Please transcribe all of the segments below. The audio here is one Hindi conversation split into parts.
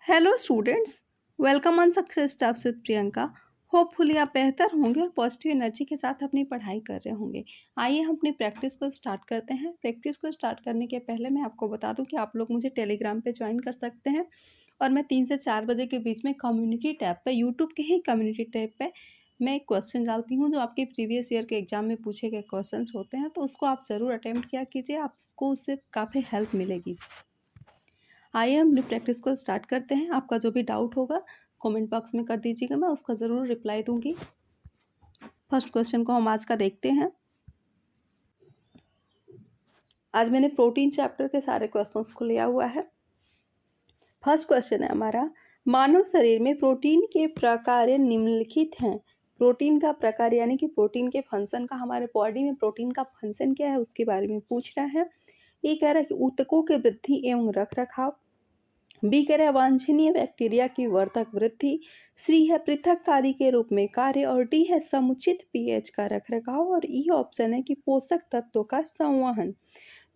Hello students, welcome on success steps with Priyanka. Hopefully आप बेहतर होंगे और पॉजिटिव एनर्जी के साथ अपनी पढ़ाई कर रहे होंगे। आइए हम अपनी प्रैक्टिस को स्टार्ट करते हैं। प्रैक्टिस को स्टार्ट करने के पहले मैं आपको बता दूं कि आप लोग मुझे टेलीग्राम पे ज्वाइन कर सकते हैं और मैं 3 से 4 बजे के बीच में कम्युनिटी टैब पे, यूट्यूब के ही कम्युनिटी टैब पे मैं एक क्वेश्चन डालती हूँ जो आपके प्रीवियस ईयर के एग्जाम में पूछे गए क्वेश्चन होते हैं, तो उसको आप ज़रूर अटेम्प्ट किया कीजिए, आपको उससे काफ़ी हेल्प मिलेगी। आइए हम अपनी प्रैक्टिस को स्टार्ट करते हैं। आपका जो भी डाउट होगा कमेंट बॉक्स में कर दीजिएगा, मैं उसका ज़रूर रिप्लाई दूंगी। फर्स्ट क्वेश्चन को हम आज का देखते हैं। आज मैंने प्रोटीन चैप्टर के सारे क्वेश्चंस को लिया हुआ है। फर्स्ट क्वेश्चन है हमारा, मानव शरीर में प्रोटीन के प्रकार निम्नलिखित हैं। प्रोटीन का प्रकार यानी कि प्रोटीन के फंक्शन का, हमारे बॉडी में प्रोटीन का फंक्शन क्या है उसके बारे में पूछ रहा है। ये कह रहा है कि ऊतकों के वृद्धि एवं रख रखाव। बी कह रहा है वांछनीय बैक्टीरिया की वर्धक वृद्धि। सी है पृथककारी के रूप में कार्य और डी है समुचित पीएच का रखरखाव और ई ऑप्शन है कि पोषक तत्वों का संवहन।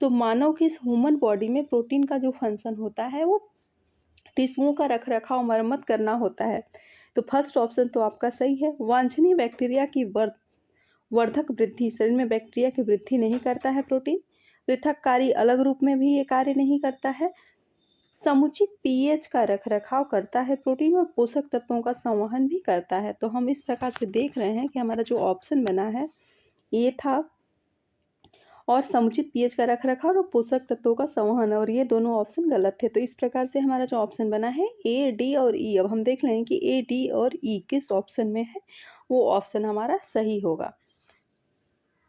तो मानव की ह्यूमन बॉडी में प्रोटीन का जो फंक्शन होता है वो टिश्युओं का रखरखाव, मरम्मत करना होता है। तो फर्स्ट ऑप्शन तो आपका सही है। वांछनीय बैक्टीरिया की वर्धक वृद्धि, शरीर में बैक्टीरिया की वृद्धि नहीं करता है प्रोटीन। पृथककारी, अलग रूप में भी ये कार्य नहीं करता है। समुचित पीएच का रखरखाव करता है प्रोटीन और पोषक तत्वों का संवहन भी करता है। तो हम इस प्रकार से देख रहे हैं कि हमारा जो ऑप्शन बना है ये था, और समुचित पीएच का रखरखाव और पोषक तत्वों का संवहन, और ये दोनों ऑप्शन गलत थे। तो इस प्रकार से हमारा जो ऑप्शन बना है ए, डी और ई। अब हम देख लें कि ए, डी और ई किस ऑप्शन में है, वो ऑप्शन हमारा सही होगा।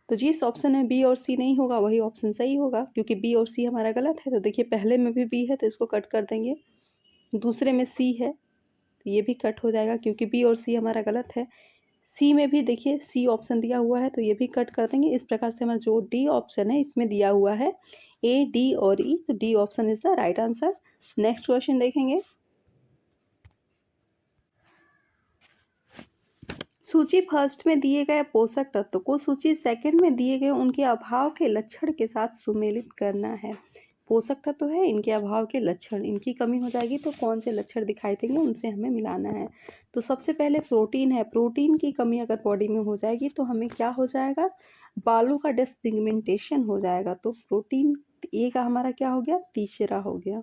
तो जिस ऑप्शन में बी और सी नहीं होगा वही ऑप्शन सही होगा, क्योंकि बी और सी हमारा गलत है। तो देखिए पहले में भी बी है तो इसको कट कर देंगे, दूसरे में सी है तो ये भी कट हो जाएगा क्योंकि बी और सी हमारा गलत है। सी में भी देखिए सी ऑप्शन दिया हुआ है तो ये भी कट कर देंगे। इस प्रकार से हमारा जो डी ऑप्शन है इसमें दिया हुआ है ए, डी और ई, तो D option is the right answer. Next question देखेंगे। सूची फर्स्ट में दिए गए पोषक तत्व को सूची सेकंड में दिए गए उनके अभाव के लक्षण के साथ सुमेलित करना है। पोषक तत्व है, इनके अभाव के लक्षण, इनकी कमी हो जाएगी तो कौन से लक्षण दिखाई देंगे उनसे हमें मिलाना है। तो सबसे पहले प्रोटीन है। प्रोटीन की कमी अगर बॉडी में हो जाएगी तो हमें क्या हो जाएगा, बालों का डिसपिगमेंटेशन हो जाएगा। तो प्रोटीन ए का हमारा क्या हो गया, तीसरा हो गया।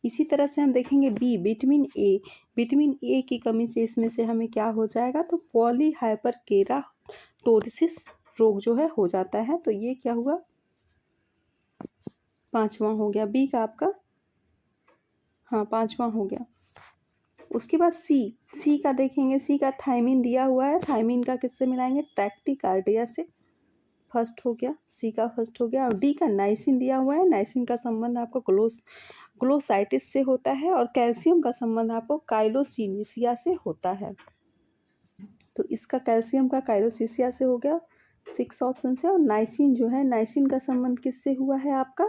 इसी तरह से हम देखेंगे B, vitamin A. Vitamin A की कमी से इसमें से हमें क्या हो जाएगा, तो पॉलीहाइपरकेराटोसिस रोग जो है हो जाता है। तो ये क्या हुआ, पांचवा हो गया बी का आपका, हाँ पांचवा हो गया। उसके बाद सी, सी का देखेंगे, सी का थायमिन दिया हुआ है। थायमिन का किससे मिलाएंगे, टैक्टिकार्डिया से। फर्स्ट हो गया, सी का फर्स्ट हो गया। और डी का नाइसिन दिया हुआ है। नाइसिन का संबंध आपको ग्लोसाइटिस से होता है और कैल्शियम का संबंध आपको काइलोसिनिसिया से होता है। तो इसका कैल्शियम का काइलोसिसिया से हो गया, 6 ऑप्शन से। और नाइसिन जो है, नाइसिन का संबंध किससे हुआ है आपका,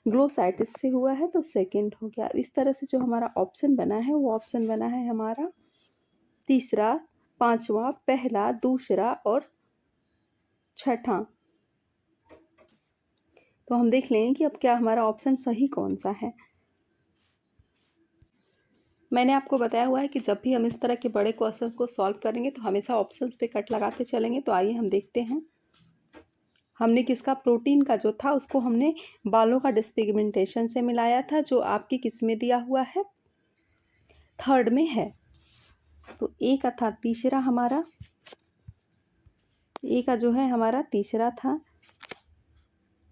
ग्लोसाइटिस से हुआ है, तो सेकंड हो गया। इस तरह से जो हमारा ऑप्शन बना है वो ऑप्शन बना है हमारा तीसरा, पांचवा, पहला, दूसरा और छठा। तो हम देख लेंगे कि अब क्या हमारा ऑप्शन सही कौन सा है। मैंने आपको बताया हुआ है कि जब भी हम इस तरह के बड़े क्वेश्चन को सॉल्व करेंगे तो हमेशा ऑप्शंस पे कट लगाते चलेंगे। तो आइए हम देखते हैं। हमने किसका, प्रोटीन का जो था उसको हमने बालों का डिसपिगमेंटेशन से मिलाया था, जो आपकी किस में दिया हुआ है, थर्ड में है। तो ए का था तीसरा हमारा, ए का जो है हमारा तीसरा था।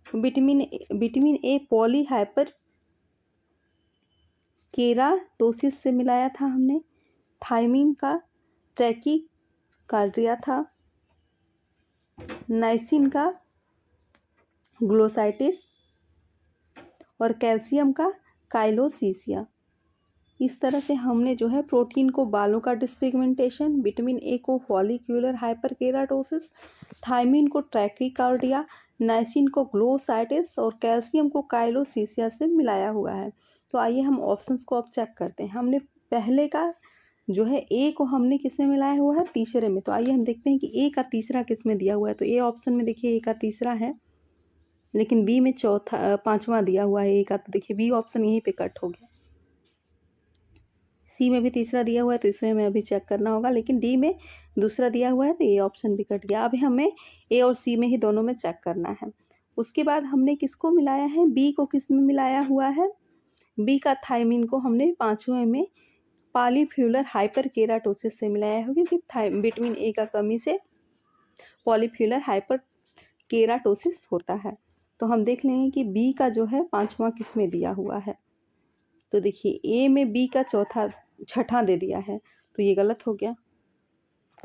विटामिन ए पॉलीहाइपर केराटोसिस से मिलाया था हमने। थायमिन का टैकीकार्डिया था। नाइसिन का ग्लोसाइटिस और कैल्शियम का काइलोसिसिया। इस तरह से हमने जो है प्रोटीन को बालों का डिसपिगमेंटेशन, विटामिन ए को फॉलिक्यूलर हाइपरकेराटोसिस, थायमिन को ट्रैकीकार्डिया, नाइसिन को ग्लोसाइटिस और कैल्शियम को काइलोसिसिया से मिलाया हुआ है। तो आइए हम ऑप्शंस को अब चेक करते हैं। हमने पहले का जो है ए को हमने किस में मिलाया हुआ है, तीसरे में। तो आइए हम देखते हैं कि ए का तीसरा किस में दिया हुआ है। तो ए ऑप्शन में देखिए ए का तीसरा है, लेकिन बी में चौथा, पांचवा दिया हुआ है ए का। तो देखिए बी ऑप्शन यहीं पे कट हो गया। सी में भी तीसरा दिया हुआ है तो इसमें हमें अभी चेक करना होगा, लेकिन डी में दूसरा दिया हुआ है तो ये ऑप्शन भी कट गया। अभी हमें ए और सी में ही दोनों में चेक करना है। उसके बाद हमने किसको मिलाया है, बी को किस में मिलाया हुआ है, बी का थायमिन को हमने पाँचवें में पॉलीफ्यूलर हाइपरकेराटोसिस से मिलाया है, क्योंकि विटामिन ए का कमी से पॉलीफ्यूलर हाइपरकेराटोसिस होता है। तो हम देख लेंगे कि बी का जो है पाँचवां किस में दिया हुआ है। तो देखिए ए में बी का छठा दे दिया है तो ये गलत हो गया।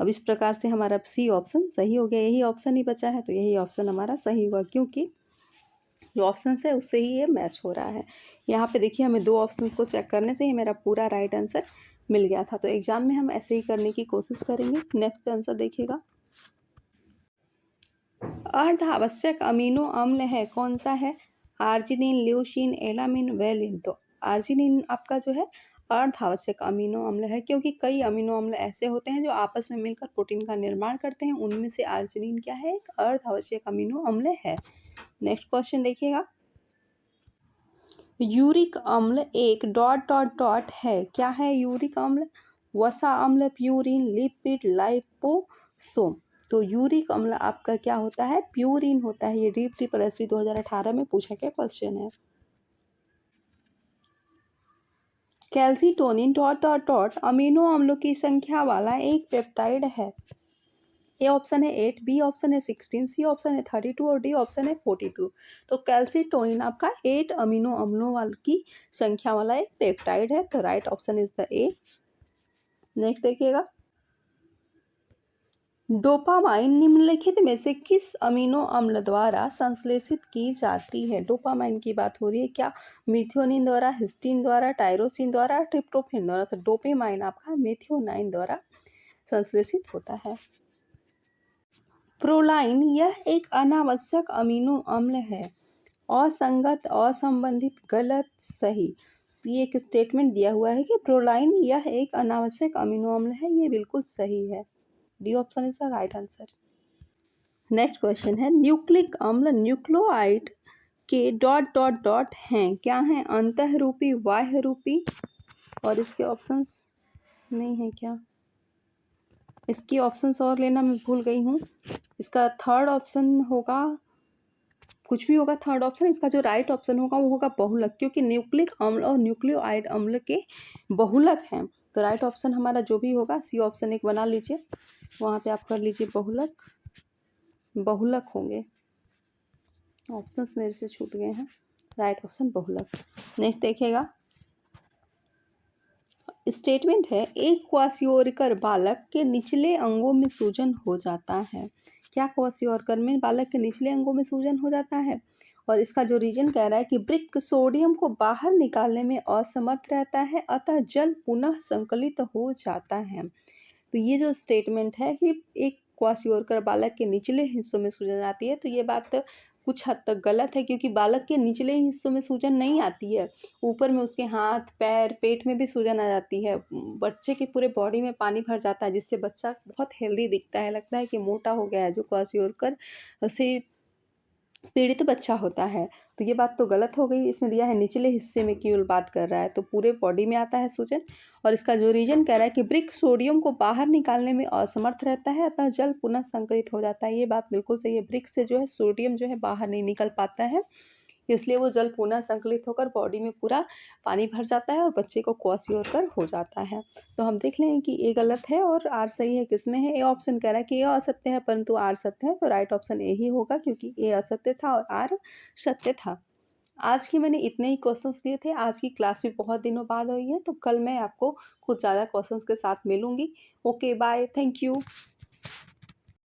अब इस प्रकार से हमारा सी ऑप्शन सही हो गया, यही ऑप्शन ही बचा है तो यही ऑप्शन हमारा सही हुआ, क्योंकि जो ऑप्शन है उससे ही ये मैच हो रहा है। यहाँ पे देखिए हमें दो ऑप्शंस को चेक करने से ही मेरा पूरा राइट आंसर मिल गया था। तो एग्जाम में हम ऐसे ही करने की कोशिश करेंगे। नेक्स्ट आंसर देखिएगा, अर्ध आवश्यक अमीनो अम्ल है, कौन सा है, आर्जिनिन, ल्यूसीन, एलामिन, वेलिन। तो आर्जिनिन आपका जो है अर्ध आवश्यक अमीनो अम्ल है, क्योंकि कई अमीनो अम्ल ऐसे होते हैं जो आपस में मिलकर प्रोटीन का निर्माण करते हैं, उनमें से आर्जिनिन क्या है, एक अर्ध आवश्यक अमीनो अम्ल है। नेक्स्ट क्वेश्चन देखिएगा, यूरिक अम्ल एक डॉट डॉट डॉट है, क्या है यूरिक अम्ल, वसा अम्ल, प्यूरिन, लिपिड, लाइपोसोम। तो यूरिक अम्ल आपका क्या होता है, प्यूरिन होता है। ये DSSB 2018 में पूछा गया क्वेश्चन है। Calcitonin dot dot dot amino अम्लों की संख्या वाला एक पेप्टाइड है। ए ऑप्शन है 8, बी ऑप्शन है 16, सी ऑप्शन है 32 और डी ऑप्शन है 42। तो कैल्सीटोनिन आपका 8 अमीनो अम्लों वाली की संख्या वाला एक पेप्टाइड है, तो right option is the A. Next देखिएगा, डोपामाइन निम्नलिखित में से किस अमीनो अम्ल द्वारा संश्लेषित की जाती है। डोपामाइन की बात हो रही है, क्या मिथ्योनिन द्वारा, हिस्टीन द्वारा, टायरोसिन द्वारा, ट्रिप्टोफेन द्वारा। तो डोपामाइन आपका मिथ्योनाइन द्वारा संश्लेषित होता है। प्रोलाइन यह एक अनावश्यक अमीनो अम्ल है, असंगत, असंबंधित, गलत, सही। तो ये एक स्टेटमेंट दिया हुआ है कि प्रोलाइन यह एक अनावश्यक अमीनो अम्ल है, ये बिल्कुल सही है। D option is the right answer. Next question है, न्यूक्लिक अम्ल न्यूक्लियोटाइड के डॉट डॉट डॉट हैं, क्या हैं, अंतःरूपी, बाह्य रूपी, और इसके ऑप्शंस नहीं है क्या, इसकी ऑप्शंस और लेना मैं भूल गई हूँ। इसका थर्ड ऑप्शन होगा, कुछ भी होगा थर्ड ऑप्शन, इसका जो राइट ऑप्शन होगा वो होगा बहुलक, क्योंकि न्यूक्लिक अम्ल और न्यूक्लियोटाइड अम्ल के बहुलक हैं। तो राइट ऑप्शन हमारा जो भी होगा, सी ऑप्शन एक बना लीजिए, वहाँ पे आप कर लीजिए बहुलक, बहुलक होंगे। ऑप्शंस मेरे से छूट गए हैं, राइट ऑप्शन बहुलक। नेक्स्ट देखिएगा, स्टेटमेंट है, एक क्वासियोरिकर बालक के निचले अंगों में सूजन हो जाता है। क्या क्वासियोरिकर में बालक के निचले अंगों में सूजन हो जाता है, और इसका जो रीजन कह रहा है कि वृक्क सोडियम को बाहर निकालने में असमर्थ रहता है, अतः जल पुनः संकलित हो जाता है। तो ये जो स्टेटमेंट है कि एक क्वासियोरिकर बालक के निचले हिस्सों में सूजन आती है, तो ये बात कुछ हद तक गलत है, क्योंकि बालक के निचले हिस्सों में सूजन नहीं आती है, ऊपर में उसके हाथ, पैर, पेट में भी सूजन आ जाती है। बच्चे के पूरे बॉडी में पानी भर जाता है, जिससे बच्चा बहुत हेल्दी दिखता है, लगता है कि मोटा हो गया है, जो क्वासियोरिकर से पीड़ित बच्चा होता है। तो ये बात तो गलत हो गई, इसमें दिया है निचले हिस्से में केवल बात कर रहा है, तो पूरे बॉडी में आता है सूजन। और इसका जो रीजन कह रहा है कि वृक्क सोडियम को बाहर निकालने में असमर्थ रहता है, अतः जल पुनः संकलित हो जाता है। ये बात बिल्कुल सही है, वृक्क से जो है सोडियम जो है बाहर नहीं निकल पाता है, इसलिए वो जल पुनः संकलित होकर बॉडी में पूरा पानी भर जाता है और बच्चे को क्वासियोरिकर हो जाता है। तो हम देख लें कि ए गलत है और आर सही है। किसमें है, ए ऑप्शन कह रहा है कि ए असत्य है परंतु आर सत्य है, तो राइट ऑप्शन ए ही होगा, क्योंकि ए असत्य था और आर सत्य था। आज की मैंने इतने ही क्वेश्चंस लिए थे। आज की क्लास भी बहुत दिनों बाद हुई है, तो कल मैं आपको कुछ ज़्यादा क्वेश्चंस के साथ मिलूंगी। Okay bye, thank you.